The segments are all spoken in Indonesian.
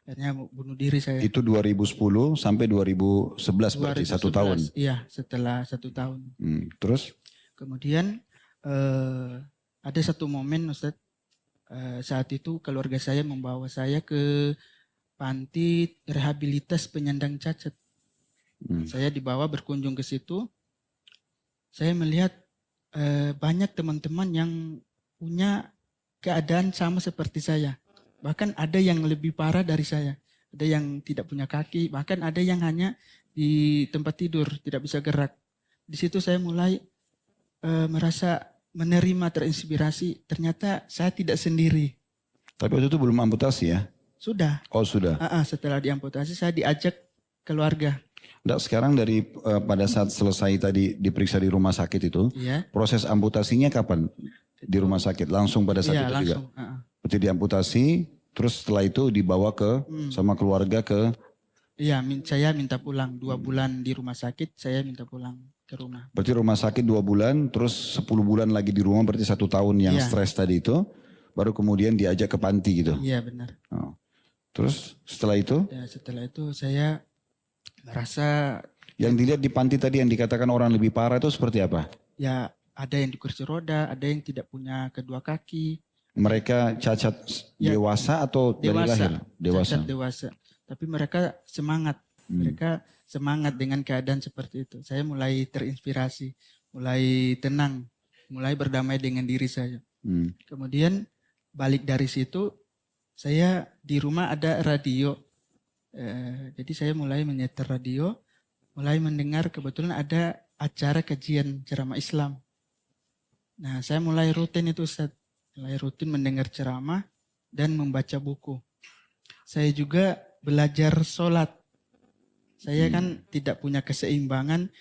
Akhirnya mau bunuh diri saya. Itu 2010 sampai 2011 berarti 1 tahun. Iya, setelah 1 tahun. Terus? Kemudian ada satu momen Ustadz, saat itu keluarga saya membawa saya ke panti rehabilitas penyandang cacat. Saya dibawa berkunjung ke situ. Saya melihat banyak teman-teman yang punya keadaan sama seperti saya. Bahkan ada yang lebih parah dari saya. Ada yang tidak punya kaki, bahkan ada yang hanya di tempat tidur, tidak bisa gerak. Di situ saya mulai merasa menerima, terinspirasi. Ternyata saya tidak sendiri. Tapi waktu itu belum amputasi ya? Sudah. Oh sudah. Setelah diamputasi saya diajak keluarga. Nggak, sekarang dari pada saat selesai tadi diperiksa di rumah sakit itu, proses amputasinya kapan? Di rumah sakit? Langsung pada saat itu langsung, juga? Berarti diamputasi, terus setelah itu dibawa ke sama keluarga ke? Iya, saya minta pulang. 2 bulan di rumah sakit, saya minta pulang ke rumah. Berarti rumah sakit 2 bulan, terus 10 bulan lagi di rumah, berarti 1 tahun yang stres tadi itu, baru kemudian diajak ke panti gitu? Iya benar. Oh. Terus setelah itu? Ya, setelah itu saya merasa... Yang dilihat di panti tadi yang dikatakan orang lebih parah itu seperti apa? Ya ada yang di kursi roda, ada yang tidak punya kedua kaki. Mereka cacat dewasa atau dari lahir? Cacat dewasa. Tapi mereka semangat. Mereka semangat dengan keadaan seperti itu. Saya mulai terinspirasi, mulai tenang, mulai berdamai dengan diri saya. Kemudian balik dari situ, saya di rumah ada radio. Jadi saya mulai menyetel radio, mulai mendengar, kebetulan ada acara kajian ceramah Islam. Nah saya mulai rutin itu Ustaz. Mulai rutin mendengar ceramah dan membaca buku. Saya juga belajar sholat. Saya kan tidak punya keseimbangan.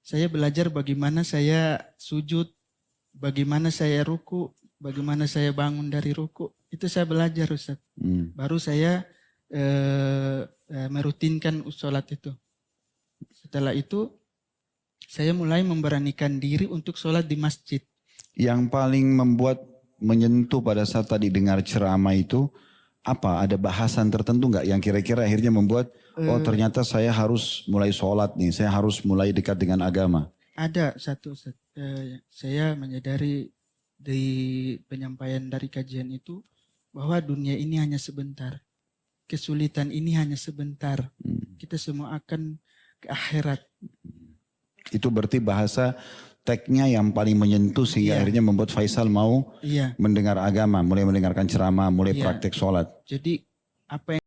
Saya belajar bagaimana saya sujud, bagaimana saya ruku, bagaimana saya bangun dari ruku. Itu saya belajar Ustaz. Baru saya merutinkan sholat itu. Setelah itu saya mulai memberanikan diri untuk sholat di masjid. Yang paling membuat menyentuh pada saat tadi dengar ceramah itu apa? Ada bahasan tertentu nggak yang kira-kira akhirnya membuat oh ternyata saya harus mulai sholat nih, saya harus mulai dekat dengan agama? Ada satu, saya menyadari di penyampaian dari kajian itu bahwa dunia ini hanya sebentar, kesulitan ini hanya sebentar, kita semua akan ke akhirat. Itu berarti bahasa teksnya yang paling menyentuh sehingga akhirnya membuat Faisal mau mendengar agama, mulai mendengarkan ceramah, mulai praktek sholat. Jadi apa yang